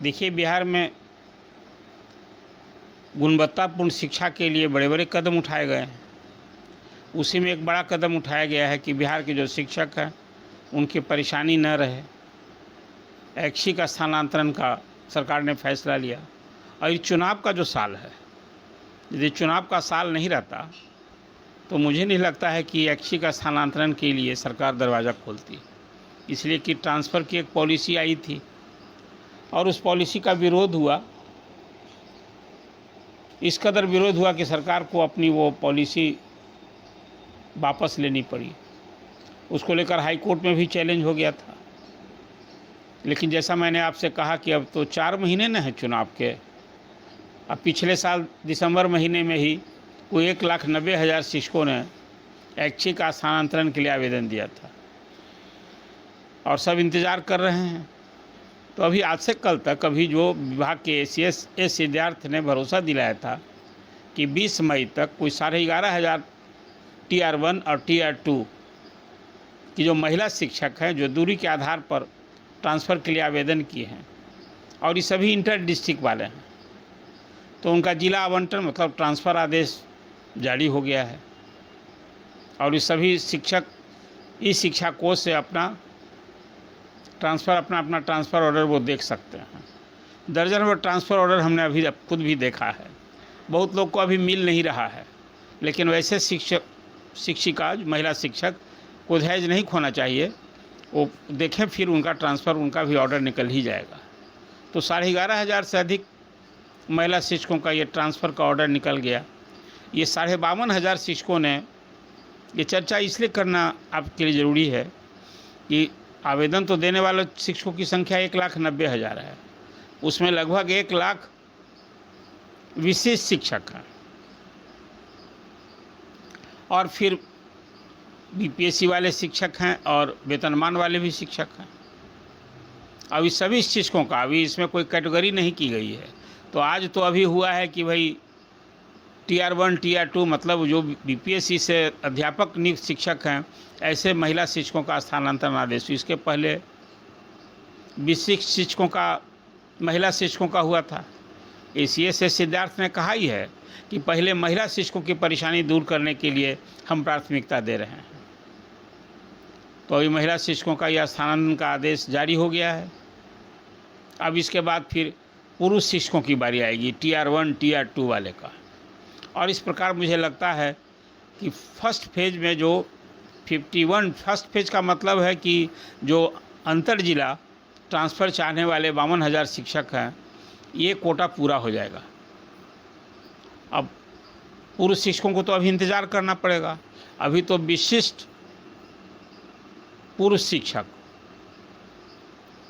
देखिए, बिहार में गुणवत्तापूर्ण शिक्षा के लिए बड़े बड़े कदम उठाए गए हैं। उसी में एक बड़ा कदम उठाया गया है कि बिहार के जो शिक्षक हैं उनकी परेशानी न रहे। ऐच्छिक स्थानांतरण का सरकार ने फैसला लिया। और ये चुनाव का जो साल है, यदि चुनाव का साल नहीं रहता तो मुझे नहीं लगता है कि ऐच्छिक स्थानांतरण के लिए सरकार दरवाज़ा खोलती। इसलिए कि ट्रांसफ़र की एक पॉलिसी आई थी और उस पॉलिसी का विरोध हुआ। इस कदर विरोध हुआ कि सरकार को अपनी वो पॉलिसी वापस लेनी पड़ी। उसको लेकर हाई कोर्ट में भी चैलेंज हो गया था। लेकिन जैसा मैंने आपसे कहा कि अब तो 4 महीने न हैं चुनाव के। अब पिछले साल दिसंबर महीने में ही कोई 1,90,000 शिक्षकों ने ऐच्छिक स्थानांतरण के लिए आवेदन दिया था और सब इंतज़ार कर रहे हैं। तो अभी आज से कल तक अभी जो विभाग के एस सिद्धार्थ ने भरोसा दिलाया था कि 20 मई तक कोई 11,500 Tier 1 और Tier 2 की जो महिला शिक्षक हैं जो दूरी के आधार पर ट्रांसफ़र के लिए आवेदन किए हैं और ये सभी इंटर डिस्ट्रिक्ट वाले हैं, तो उनका जिला आवंटन मतलब ट्रांसफ़र आदेश जारी हो गया है और ये सभी शिक्षक इस शिक्षा कोष से अपना ट्रांसफ़र ऑर्डर वो देख सकते हैं। दर्जन भर ट्रांसफ़र ऑर्डर हमने अभी खुद भी देखा है। बहुत लोग को अभी मिल नहीं रहा है, लेकिन वैसे शिक्षिका महिला शिक्षक को धैर्य नहीं खोना चाहिए। वो देखें, फिर उनका ट्रांसफ़र उनका भी ऑर्डर निकल ही जाएगा। तो 11,500 से अधिक महिला शिक्षकों का ये ट्रांसफ़र का ऑर्डर निकल गया। ये 52,500 शिक्षकों ने, ये चर्चा इसलिए करना आपके लिए ज़रूरी है कि आवेदन तो देने वाले शिक्षकों की संख्या 1,90,000 है। उसमें लगभग 1 लाख विशेष शिक्षक हैं और फिर बीपीएससी वाले शिक्षक हैं और वेतनमान वाले भी शिक्षक हैं। अभी सभी शिक्षकों का अभी इसमें कोई कैटेगरी नहीं की गई है। तो आज तो अभी हुआ है कि भाई Tier 1 Tier 2 मतलब जो बीपीएससी से अध्यापक नियुक्त शिक्षक हैं ऐसे महिला शिक्षकों का स्थानांतरण आदेश। इसके पहले विशिष्ट शिक्षकों का महिला शिक्षकों का हुआ था। एसीएस सिद्धार्थ ने कहा ही है कि पहले महिला शिक्षकों की परेशानी दूर करने के लिए हम प्राथमिकता दे रहे हैं। तो अभी महिला शिक्षकों का यह स्थानांतरण का आदेश जारी हो गया है। अब इसके बाद फिर पुरुष शिक्षकों की बारी आएगी Tier 1 Tier 2 वाले का। और इस प्रकार मुझे लगता है कि फर्स्ट फेज में जो 51 फर्स्ट फेज का मतलब है कि जो अंतर जिला ट्रांसफ़र चाहने वाले 52,000 शिक्षक हैं, ये कोटा पूरा हो जाएगा। अब पुरुष शिक्षकों को तो अभी इंतज़ार करना पड़ेगा। अभी तो विशिष्ट पुरुष शिक्षक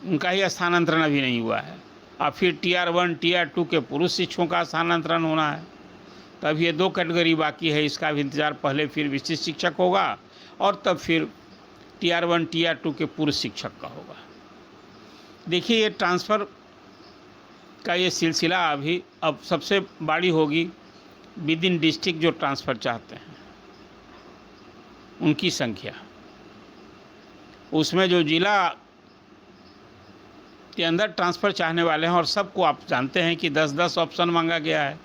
उनका ही स्थानांतरण अभी नहीं हुआ है। अब फिर Tier 1 Tier 2 के पुरुष शिक्षकों का स्थानांतरण होना है। तब ये 2 कैटेगरी बाकी है, इसका भी इंतज़ार। पहले फिर विशिष्ट शिक्षक होगा और तब फिर Tier 1 Tier 2 के पुरुष शिक्षक का होगा। देखिए, ये ट्रांसफ़र का ये सिलसिला अभी अब सबसे बड़ी होगी विद इन डिस्ट्रिक्ट जो ट्रांसफ़र चाहते हैं उनकी संख्या। उसमें जो जिला के अंदर ट्रांसफ़र चाहने वाले हैं और सबको आप जानते हैं कि 10-10 ऑप्शन मांगा गया है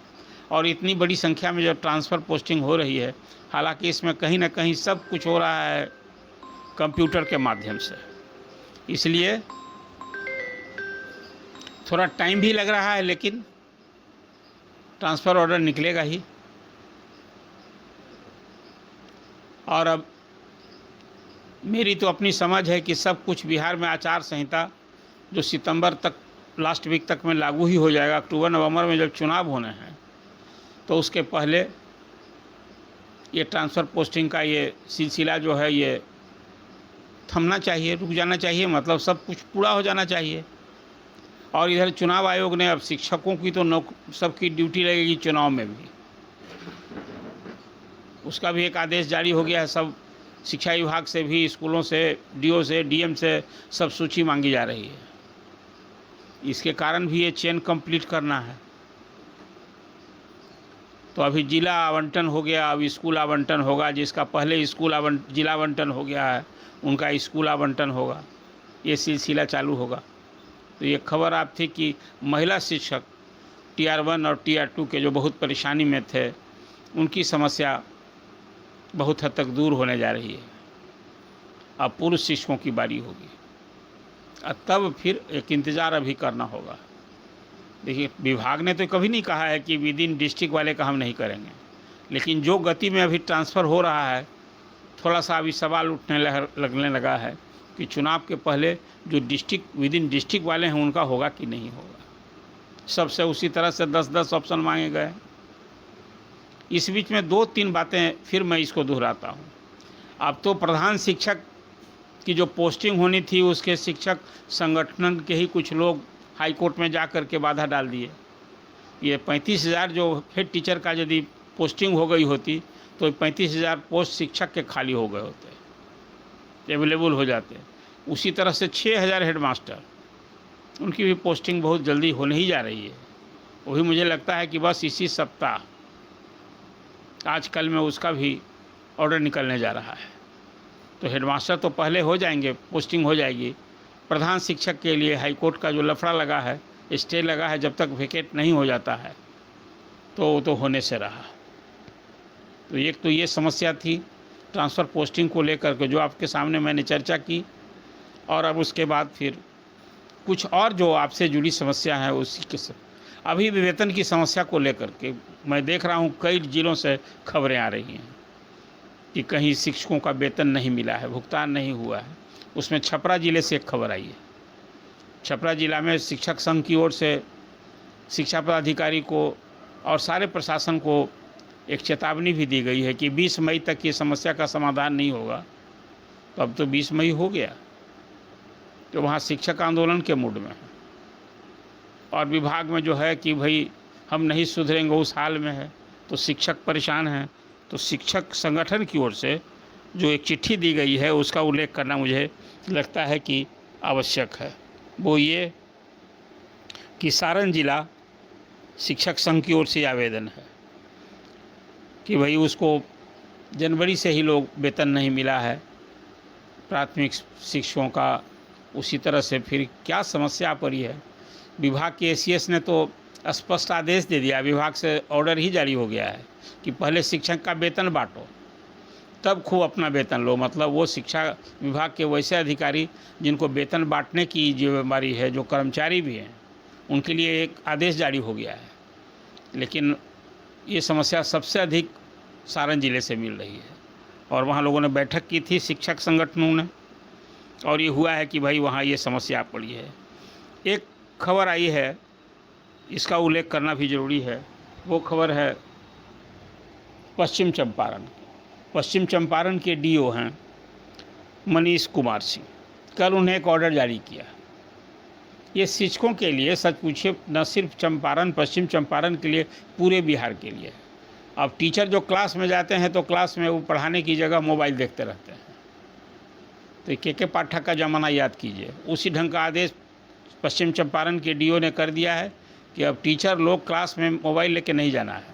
और इतनी बड़ी संख्या में जो ट्रांसफ़र पोस्टिंग हो रही है, हालांकि इसमें कहीं ना कहीं सब कुछ हो रहा है कंप्यूटर के माध्यम से, इसलिए थोड़ा टाइम भी लग रहा है, लेकिन ट्रांसफ़र ऑर्डर निकलेगा ही। और अब मेरी तो अपनी समझ है कि सब कुछ बिहार में आचार संहिता जो सितंबर तक लास्ट वीक तक में लागू ही हो जाएगा। अक्टूबर नवंबर में जब चुनाव होने हैं तो उसके पहले ये ट्रांसफ़र पोस्टिंग का ये सिलसिला जो है ये थमना चाहिए, रुक जाना चाहिए, मतलब सब कुछ पूरा हो जाना चाहिए। और इधर चुनाव आयोग ने अब शिक्षकों की तो सबकी ड्यूटी लगेगी चुनाव में भी, उसका भी एक आदेश जारी हो गया है। सब शिक्षा विभाग से भी, स्कूलों से, डीओ से, डीएम से सब सूची मांगी जा रही है। इसके कारण भी ये चेन कंप्लीट करना है। तो अभी जिला आवंटन हो गया, अब स्कूल आवंटन होगा। जिसका पहले जिला आवंटन हो गया है उनका स्कूल आवंटन होगा। ये सिलसिला चालू होगा। तो ये खबर आप थी कि महिला शिक्षक Tier 1 और Tier 2 के जो बहुत परेशानी में थे, उनकी समस्या बहुत हद तक दूर होने जा रही है। अब पुरुष शिक्षकों की बारी होगी, और तब फिर एक इंतज़ार अभी करना होगा। देखिए, विभाग ने तो कभी नहीं कहा है कि विद इन डिस्ट्रिक्ट वाले का हम नहीं करेंगे, लेकिन जो गति में अभी ट्रांसफ़र हो रहा है, थोड़ा सा अभी सवाल उठने लगने लगा है कि चुनाव के पहले जो डिस्ट्रिक्ट विद इन डिस्ट्रिक्ट वाले हैं उनका होगा कि नहीं होगा। सबसे उसी तरह से 10-10 ऑप्शन मांगे गए। इस बीच में 2-3 बातें फिर मैं इसको दोहराता हूँ। अब तो प्रधान शिक्षक की जो पोस्टिंग होनी थी, उसके शिक्षक संगठन के ही कुछ लोग हाई कोर्ट में जा कर के बाधा डाल दिए। ये 35,000 जो हेड टीचर का यदि पोस्टिंग हो गई होती तो 35,000 पोस्ट शिक्षक के खाली हो गए होते, अवेलेबल हो जाते। उसी तरह से 6,000 हेड मास्टर, उनकी भी पोस्टिंग बहुत जल्दी होने ही जा रही है। वही मुझे लगता है कि बस इसी सप्ताह, आज कल में उसका भी ऑर्डर निकलने जा रहा है। तो हेडमास्टर तो पहले हो जाएंगे, पोस्टिंग हो जाएगी। प्रधान शिक्षक के लिए हाई कोर्ट का जो लफड़ा लगा है, स्टे लगा है, जब तक वेकेट नहीं हो जाता है तो वो तो होने से रहा। तो एक तो ये समस्या थी ट्रांसफ़र पोस्टिंग को लेकर के, जो आपके सामने मैंने चर्चा की। और अब उसके बाद फिर कुछ और जो आपसे जुड़ी समस्या है उसी के अभी भी वेतन की समस्या को लेकर के मैं देख रहा हूँ कई जिलों से खबरें आ रही हैं कि कहीं शिक्षकों का वेतन नहीं मिला है, भुगतान नहीं हुआ है। उसमें छपरा ज़िले से एक खबर आई है। छपरा ज़िला में शिक्षक संघ की ओर से शिक्षा पदाधिकारी को और सारे प्रशासन को एक चेतावनी भी दी गई है कि 20 मई तक ये समस्या का समाधान नहीं होगा। तो अब तो 20 मई हो गया, तो वहाँ शिक्षक आंदोलन के मूड में है। और विभाग में जो है कि भाई हम नहीं सुधरेंगे उस हाल में है, तो शिक्षक परेशान हैं। तो शिक्षक संगठन की ओर से जो एक चिट्ठी दी गई है उसका उल्लेख करना मुझे लगता है कि आवश्यक है। वो ये कि सारण जिला शिक्षक संघ की ओर से आवेदन है कि भाई उसको जनवरी से ही लोग वेतन नहीं मिला है प्राथमिक शिक्षकों का। उसी तरह से फिर क्या समस्या पड़ी है, विभाग के एसीएस ने तो स्पष्ट आदेश दे दिया, विभाग से ऑर्डर ही जारी हो गया है कि पहले शिक्षक का वेतन बांटो, तब खूब अपना वेतन लो। मतलब वो शिक्षा विभाग के वैसे अधिकारी जिनको वेतन बांटने की जिम्मेदारी है, जो कर्मचारी भी हैं, उनके लिए एक आदेश जारी हो गया है। लेकिन ये समस्या सबसे अधिक सारण जिले से मिल रही है। और वहाँ लोगों ने बैठक की थी शिक्षक संगठनों ने, और ये हुआ है कि भाई वहाँ ये समस्या पड़ी है। एक खबर आई है, इसका उल्लेख करना भी ज़रूरी है। वो खबर है पश्चिम चंपारण। पश्चिम चंपारण के डीओ हैं मनीष कुमार सिंह। कल उन्हें एक ऑर्डर जारी किया। ये शिक्षकों के लिए, सच पूछिए, न सिर्फ चंपारण, पश्चिम चंपारण के लिए, पूरे बिहार के लिए। अब टीचर जो क्लास में जाते हैं तो क्लास में वो पढ़ाने की जगह मोबाइल देखते रहते हैं। तो के पाठक का ज़माना याद कीजिए। उसी ढंग का आदेश पश्चिम चंपारण के डीओ ने कर दिया है कि अब टीचर लोग क्लास में मोबाइल लेके नहीं जाना है,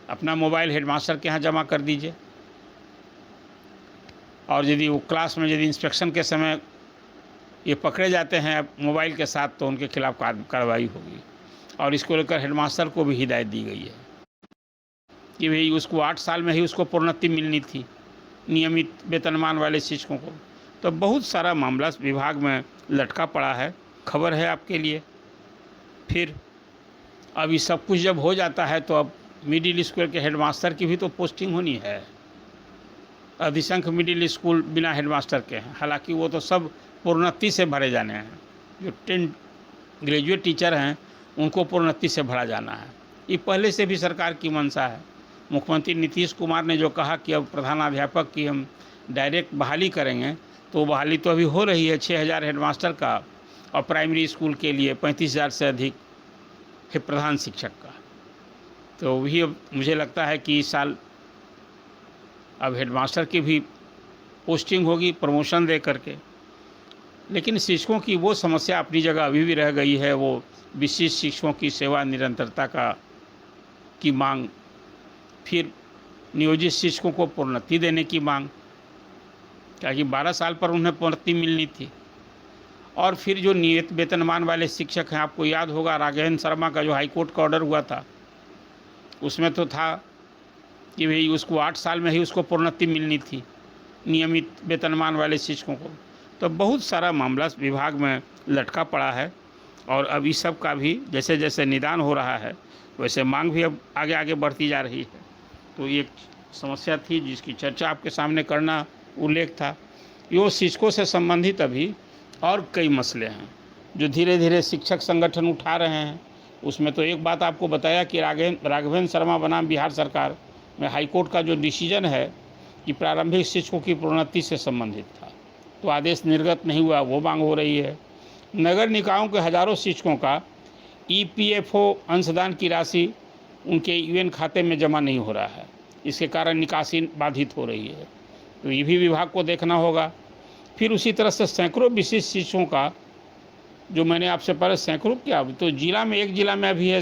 अपना मोबाइल हेडमास्टर के यहाँ जमा कर दीजिए। और यदि वो क्लास में यदि इंस्पेक्शन के समय ये पकड़े जाते हैं मोबाइल के साथ तो उनके खिलाफ कार्रवाई होगी। और इसको लेकर हेडमास्टर को भी हिदायत दी गई है कि भाई उसको 8 साल में ही उसको प्रोन्नति मिलनी थी नियमित वेतनमान वाले शिक्षकों को। तो बहुत सारा मामला विभाग में लटका पड़ा है। खबर है आपके लिए। फिर अभी सब कुछ जब हो जाता है तो अब मिडिल स्कूल के हेडमास्टर की भी तो पोस्टिंग होनी है। अधिसंख्य मिडिल स्कूल बिना हेडमास्टर के हैं, हालांकि वो तो सब प्रोन्नति से भरे जाने हैं। जो 10 ग्रेजुएट टीचर हैं उनको प्रोन्नति से भरा जाना है। ये पहले से भी सरकार की मंशा है। मुख्यमंत्री नीतीश कुमार ने जो कहा कि अब प्रधानाध्यापक की हम डायरेक्ट बहाली करेंगे, तो बहाली तो अभी हो रही है 6,000 हेडमास्टर का, और प्राइमरी स्कूल के लिए 35,000 से अधिक है प्रधान शिक्षक का। तो वही अब मुझे लगता है कि इस साल अब हेडमास्टर की भी पोस्टिंग होगी प्रमोशन दे करके। लेकिन शिक्षकों की वो समस्या अपनी जगह अभी भी रह गई है, वो विशिष्ट शिक्षकों की सेवा निरंतरता की मांग, फिर नियोजित शिक्षकों को प्रोन्नति देने की मांग, क्योंकि 12 साल पर उन्हें प्रोन्नति मिलनी थी। और फिर जो नियत वेतनमान वाले शिक्षक हैं, आपको याद होगा राघवेंद्र शर्मा का जो हाईकोर्ट का ऑर्डर हुआ था, उसमें तो था कि भाई उसको 8 साल में ही उसको प्रोन्नति मिलनी थी नियमित वेतनमान वाले शिक्षकों को। तो बहुत सारा मामला विभाग में लटका पड़ा है और अब इस सब का भी जैसे जैसे निदान हो रहा है वैसे मांग भी अब आगे आगे बढ़ती जा रही है। तो ये समस्या थी जिसकी चर्चा आपके सामने करना उल्लेख था। यो शिक्षकों से संबंधित अभी और कई मसले हैं जो धीरे धीरे शिक्षक संगठन उठा रहे हैं। उसमें तो एक बात आपको बताया कि राघवेंद्र शर्मा बनाम बिहार सरकार में हाईकोर्ट का जो डिसीजन है कि प्रारंभिक शिक्षकों की प्रोन्नति से संबंधित था, तो आदेश निर्गत नहीं हुआ, वो मांग हो रही है। नगर निकायों के हजारों शिक्षकों का EPFO अंशदान की राशि उनके UN खाते में जमा नहीं हो रहा है, इसके कारण निकासी बाधित हो रही है, तो ये भी विभाग को देखना होगा। फिर उसी तरह से सैकड़ों विशिष्ट शिक्षकों का, जो मैंने आपसे पहले सैकड़ों क्या, तो जिला में एक जिला में अभी है